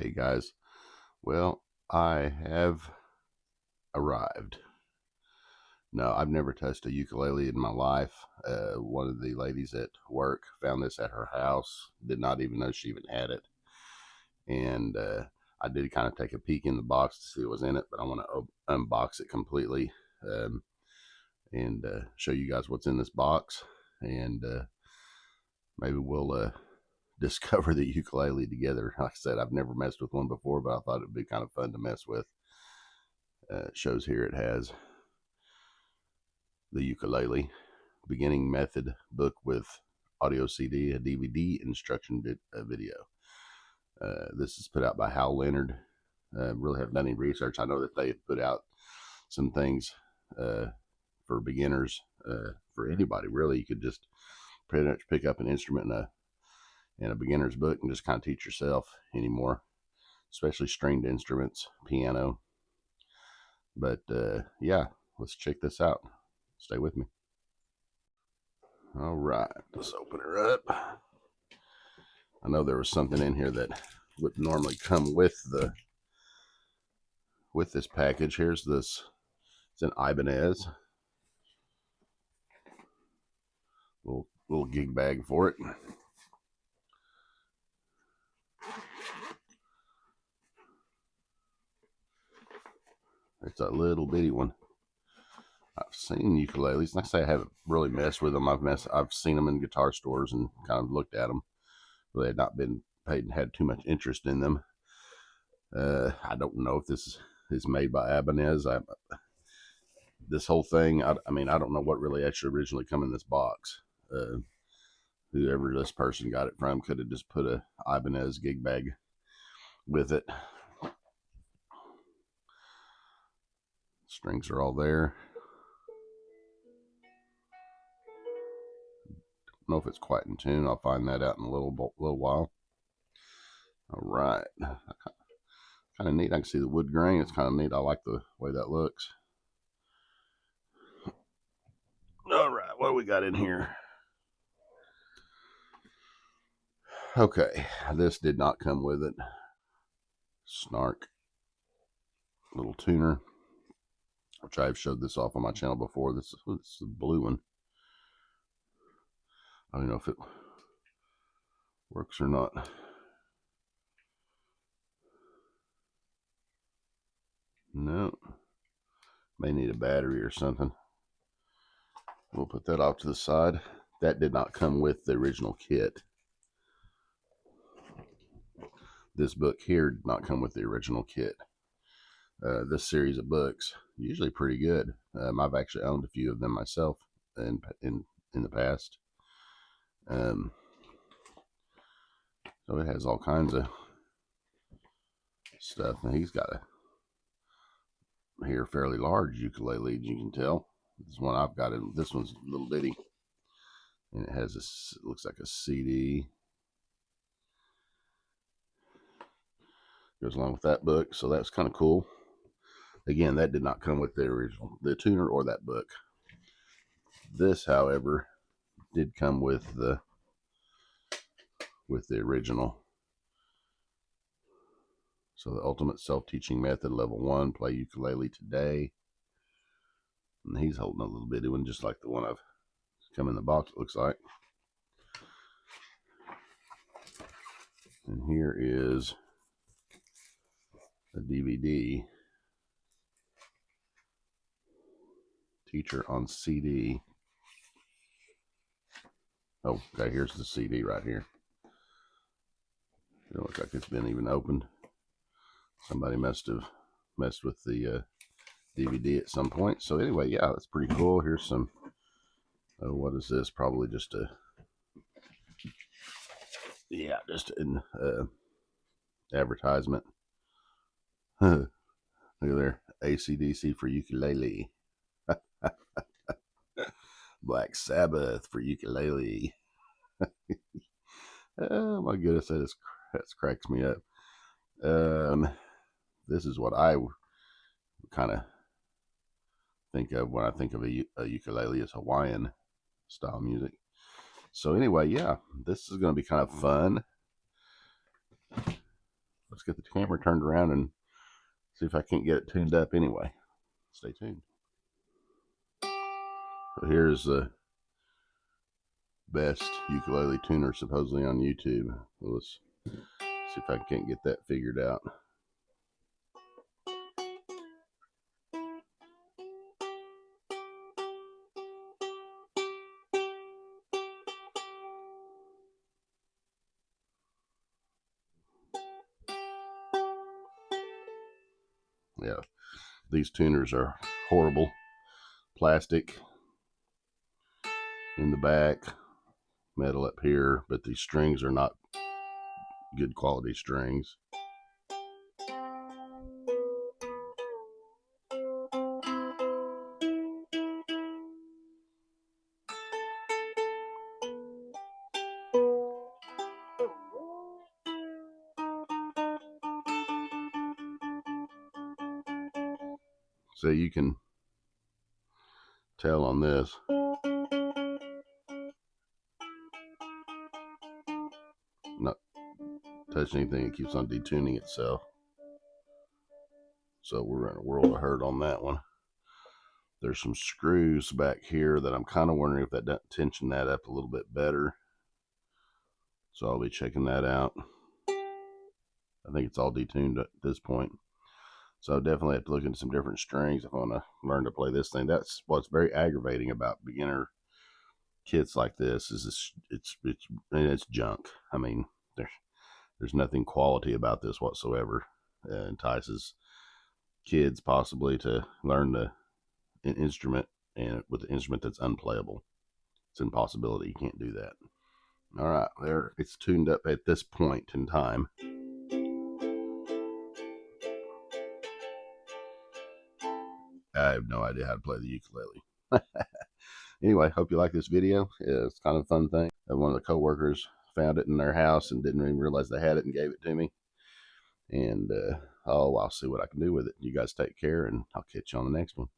Hey guys, well, I have arrived. No, I've never touched a ukulele in my life. One of the ladies at work found this at her house, did not even know she even had it. And I did kind of take a peek in the box to see what was in it, but I want to unbox it completely um, and show you guys what's in this box. And maybe we'll discover the ukulele together. Like I said, I've never messed with one before, but I thought it'd be kind of fun to mess with. It shows here it has the ukulele beginning method book with audio CD, a DVD, instruction video. This is put out by Hal Leonard. Really haven't done any research. I know that they put out some things for beginners, for anybody really. You could just pretty much pick up an instrument in a beginner's book and just kind of teach yourself anymore, especially stringed instruments, piano. But yeah, let's check this out. Stay with me. All right, let's open her up. I know there was something in here that would normally come with this package. Here's this. It's an Ibanez. Little gig bag for it. It's a little bitty one. I've seen ukuleles. Like I say, I haven't really messed with them. I've seen them in guitar stores and kind of looked at them. But they had not been paid and had too much interest in them. I don't know if this is made by Ibanez. This whole thing, I mean, I don't know what really actually originally come in this box. Whoever this person got it from could have just put a Ibanez gig bag with it. Strings are all there. Don't know if it's quite in tune. I'll find that out in a little while. All right. Kind of neat. I can see the wood grain. It's kind of neat. I like the way that looks. All right. What do we got in here? Okay. This did not come with it. Snark. Little tuner, which I've showed this off on my channel before. This is the blue one. I don't know if it works or not. No. May need a battery or something. We'll put that off to the side. That did not come with the original kit. This book here did not come with the original kit. This series of books, usually pretty good. I've actually owned a few of them myself in the past. So it has all kinds of stuff. Now he's got a here fairly large ukulele, as you can tell. This one I've got, this one's a little bitty, and it has this. It looks like a CD. Goes along with that book, so that's kind of cool. Again, that did not come with the original, the tuner or that book. This, however, did come with the original. So the Ultimate Self-Teaching Method, Level 1, play ukulele today. And he's holding a little bitty one, just like the one I've come in the box, it looks like. And here is a DVD. Teacher on CD. Oh, okay, here's the CD right here. It looks like it's been even opened. Somebody must have messed with the DVD at some point. So anyway, yeah, that's pretty cool. Here's some, what is this? Probably just a, yeah, just an advertisement. Look at there, AC/DC for ukulele. Black Sabbath for ukulele. Oh my goodness, that cracks me up. This is what I kind of think of when I think of a ukulele as Hawaiian style music. So anyway, yeah, this is going to be kind of fun. let's get the camera turned around and see if I can't get it tuned up anyway. Stay tuned. So here's the best ukulele tuner supposedly on YouTube. Let's see if I can't get that figured out. Yeah, these tuners are horrible. Plastic in the back, metal up here, but these strings are not good quality strings. So you can tell on this. Not touch anything, it keeps on detuning itself. So we're in a world of hurt on that one. There's some screws back here that I'm kind of wondering if that doesn't tension that up a little bit better. So I'll be checking that out. I think it's all detuned at this point. So I definitely have to look into some different strings if I want to learn to play this thing. That's what's very aggravating about beginner kits like this is it's junk. I mean, there's nothing quality about this whatsoever. Entices kids possibly to learn an instrument, and with an instrument that's unplayable. It's an impossibility. You can't do that. All right, there, it's tuned up at this point in time. I have no idea how to play the ukulele. Anyway, hope you like this video. It's kind of a fun thing. One of the coworkers found it in their house and didn't even realize they had it and gave it to me. And I'll see what I can do with it. You guys take care, and I'll catch you on the next one.